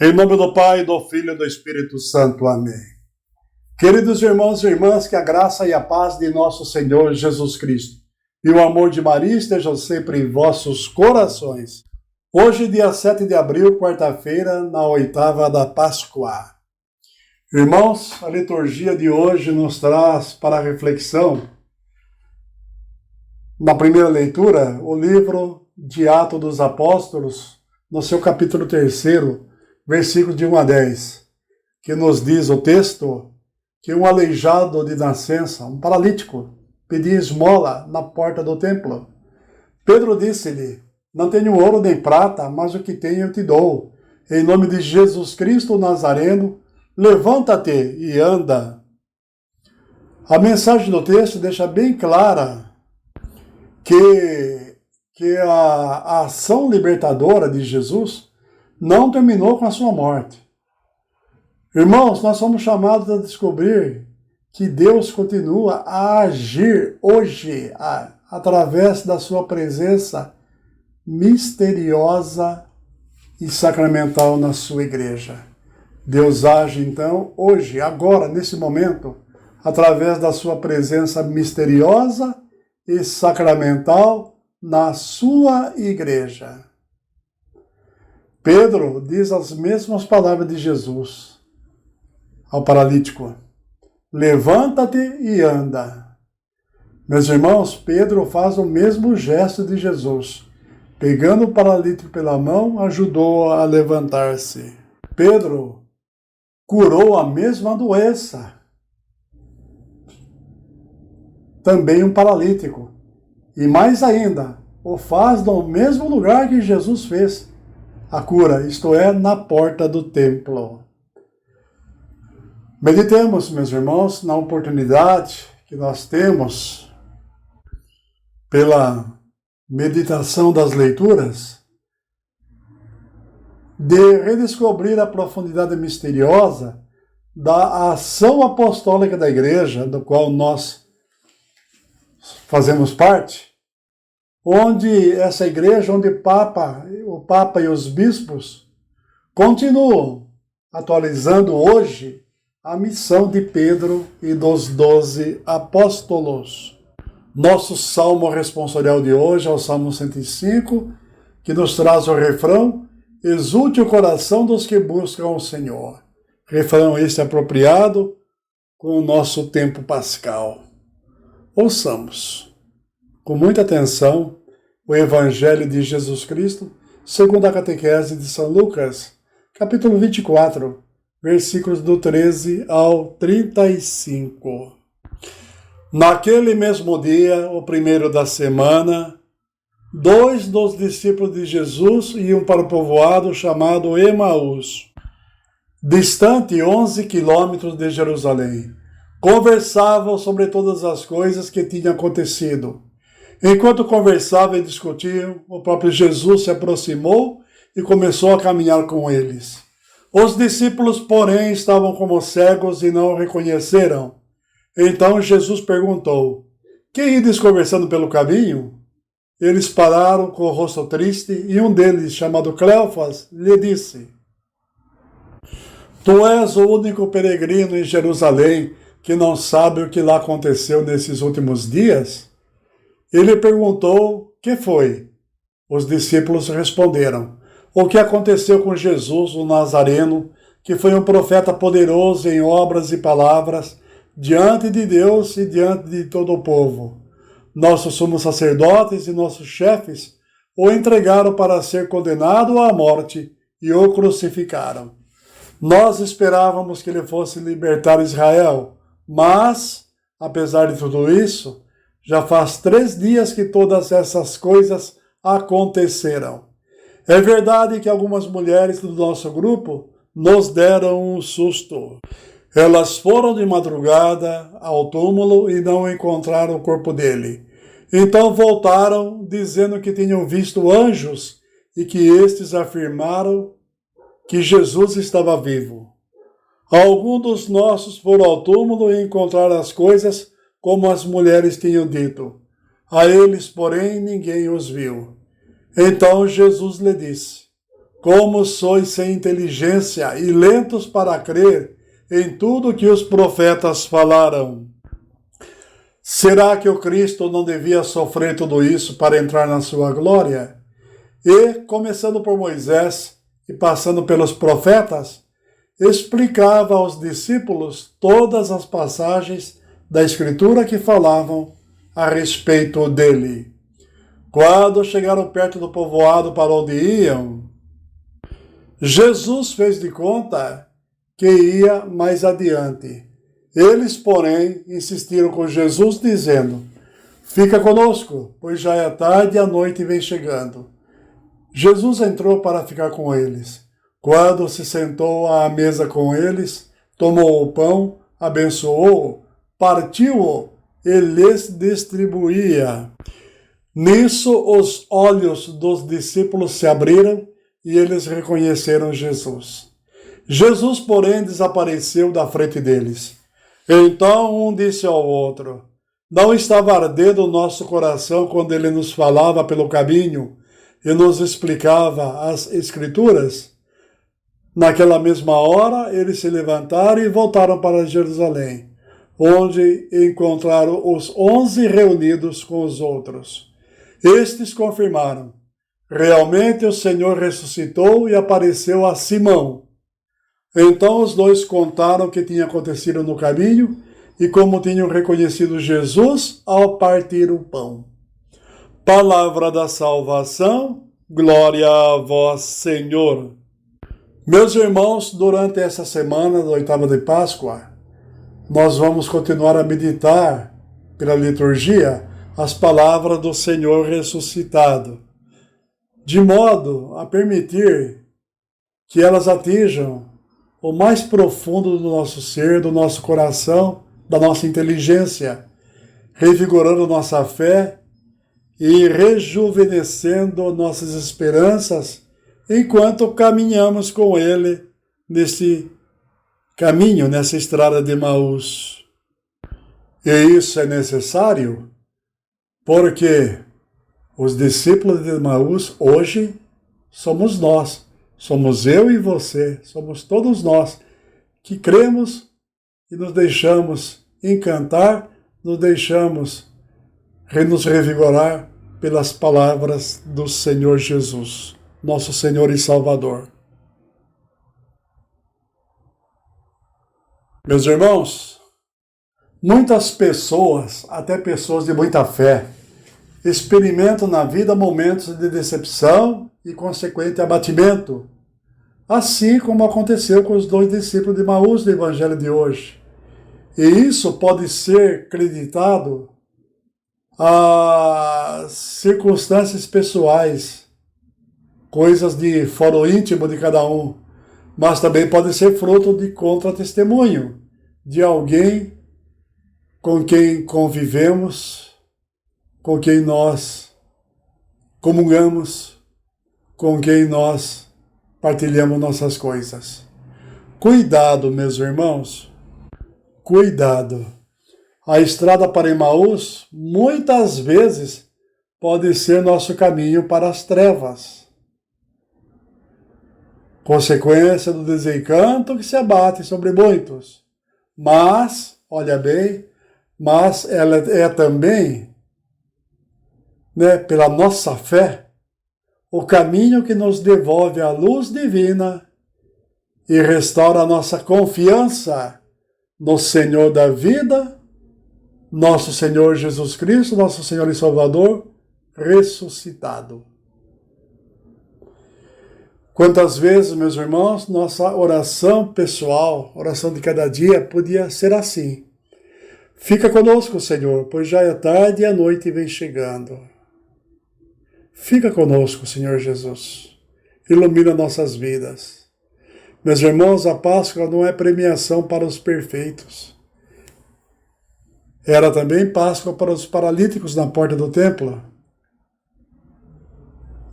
Em nome do Pai, do Filho e do Espírito Santo. Amém. Queridos irmãos e irmãs, que a graça e a paz de nosso Senhor Jesus Cristo e o amor de Maria estejam sempre em vossos corações. Hoje, dia 7 de abril, quarta-feira, na oitava da Páscoa. Irmãos, a liturgia de hoje nos traz para a reflexão, na primeira leitura, o livro de Atos dos Apóstolos, no seu capítulo 3, versículos de 1 a 10, que nos diz o texto que um aleijado de nascença, um paralítico, pedia esmola na porta do templo. Pedro disse-lhe: não tenho ouro nem prata, mas o que tenho eu te dou. Em nome de Jesus Cristo o Nazareno, levanta-te e anda. A mensagem do texto deixa bem clara que a ação libertadora de Jesus não terminou com a sua morte. Irmãos, nós somos chamados a descobrir que Deus continua a agir hoje através da sua presença misteriosa e sacramental na sua igreja. Deus age então hoje, agora, nesse momento, através da sua presença misteriosa e sacramental na sua igreja. Pedro diz as mesmas palavras de Jesus ao paralítico: levanta-te e anda. Meus irmãos, Pedro faz o mesmo gesto de Jesus. Pegando o paralítico pela mão, ajudou a levantar-se. Pedro curou a mesma doença. Também um paralítico. E mais ainda, o faz no mesmo lugar que Jesus fez a cura, isto é, na porta do templo. Meditemos, meus irmãos, na oportunidade que nós temos pela meditação das leituras de redescobrir a profundidade misteriosa da ação apostólica da igreja, do qual nós fazemos parte, onde essa igreja, onde o Papa e os bispos continuam atualizando hoje a missão de Pedro e dos 12 apóstolos. Nosso salmo responsorial de hoje é o Salmo 105, que nos traz o refrão: exulte o coração dos que buscam o Senhor. Refrão este apropriado com o nosso tempo pascal. Ouçamos com muita atenção o Evangelho de Jesus Cristo, segundo a catequese de São Lucas, capítulo 24, versículos do 13 ao 35. Naquele mesmo dia, o primeiro da semana, 2 dos discípulos de Jesus iam para o povoado chamado Emaús, distante 11 quilômetros de Jerusalém. Conversavam sobre todas as coisas que tinham acontecido. Enquanto conversavam e discutiam, o próprio Jesus se aproximou e começou a caminhar com eles. Os discípulos, porém, estavam como cegos e não o reconheceram. Então Jesus perguntou: que ides conversando pelo caminho? Eles pararam com o rosto triste e um deles, chamado Cleofas, lhe disse: tu és o único peregrino em Jerusalém que não sabe o que lá aconteceu nesses últimos dias? Ele perguntou: que foi? Os discípulos responderam: o que aconteceu com Jesus, o Nazareno, que foi um profeta poderoso em obras e palavras, diante de Deus e diante de todo o povo. Nossos sumos sacerdotes e nossos chefes o entregaram para ser condenado à morte e o crucificaram. Nós esperávamos que ele fosse libertar Israel, mas, apesar de tudo isso, já faz 3 dias que todas essas coisas aconteceram. É verdade que algumas mulheres do nosso grupo nos deram um susto. Elas foram de madrugada ao túmulo e não encontraram o corpo dele. Então voltaram dizendo que tinham visto anjos e que estes afirmaram que Jesus estava vivo. Alguns dos nossos foram ao túmulo e encontraram as coisas como as mulheres tinham dito. A eles, porém, ninguém os viu. Então Jesus lhe disse: Como sois sem inteligência e lentos para crer em tudo que os profetas falaram. Será que o Cristo não devia sofrer tudo isso para entrar na sua glória? E, começando por Moisés e passando pelos profetas, explicava aos discípulos todas as passagens da Escritura que falavam a respeito dele. Quando chegaram perto do povoado para onde iam, Jesus fez de conta que ia mais adiante. Eles, porém, insistiram com Jesus, dizendo: fica conosco, pois já é tarde e a noite vem chegando. Jesus entrou para ficar com eles. Quando se sentou à mesa com eles, tomou o pão, abençoou-o, partiu-o e lhes distribuía. Nisso os olhos dos discípulos se abriram e eles reconheceram Jesus. Jesus, porém, desapareceu da frente deles. Então um disse ao outro: não estava ardendo o nosso coração quando ele nos falava pelo caminho e nos explicava as Escrituras? Naquela mesma hora, eles se levantaram e voltaram para Jerusalém, onde encontraram os 11 reunidos com os outros. Estes confirmaram: realmente o Senhor ressuscitou e apareceu a Simão. Então os dois contaram o que tinha acontecido no caminho e como tinham reconhecido Jesus ao partir o pão. Palavra da salvação, glória a vós, Senhor. Meus irmãos, durante essa semana da oitava de Páscoa, nós vamos continuar a meditar pela liturgia as palavras do Senhor ressuscitado, de modo a permitir que elas atinjam o mais profundo do nosso ser, do nosso coração, da nossa inteligência, revigorando nossa fé e rejuvenescendo nossas esperanças enquanto caminhamos com Ele nesse caminho, nessa estrada de Emaús. E isso é necessário porque os discípulos de Emaús hoje somos nós. Somos eu e você, somos todos nós que cremos e nos deixamos encantar, nos deixamos nos revigorar pelas palavras do Senhor Jesus, nosso Senhor e Salvador. Meus irmãos, muitas pessoas, até pessoas de muita fé, experimentam na vida momentos de decepção e consequente abatimento, assim como aconteceu com os dois discípulos de Emaús do Evangelho de hoje. E isso pode ser creditado a circunstâncias pessoais, coisas de foro íntimo de cada um, mas também pode ser fruto de contra-testemunho de alguém com quem convivemos, com quem nós comungamos, com quem nós partilhamos nossas coisas. Cuidado, meus irmãos, cuidado. A estrada para Emaús, muitas vezes, pode ser nosso caminho para as trevas. Consequência do desencanto que se abate sobre muitos. Mas, olha bem, mas ela é também, pela nossa fé, o caminho que nos devolve a luz divina e restaura a nossa confiança no Senhor da vida, nosso Senhor Jesus Cristo, nosso Senhor e Salvador, ressuscitado. Quantas vezes, meus irmãos, nossa oração pessoal, oração de cada dia, podia ser assim: fica conosco, Senhor, pois já é tarde e a noite vem chegando. Fica conosco, Senhor Jesus. Ilumina nossas vidas. Meus irmãos, a Páscoa não é premiação para os perfeitos. Era também Páscoa para os paralíticos na porta do templo.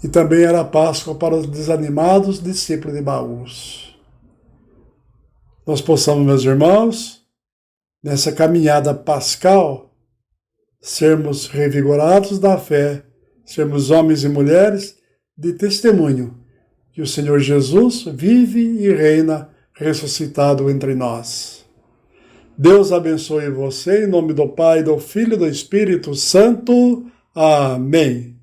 E também era Páscoa para os desanimados discípulos de Emaús. Nós possamos, meus irmãos, nessa caminhada pascal, sermos revigorados da fé, sermos homens e mulheres de testemunho, que o Senhor Jesus vive e reina ressuscitado entre nós. Deus abençoe você, em nome do Pai, do Filho e do Espírito Santo. Amém.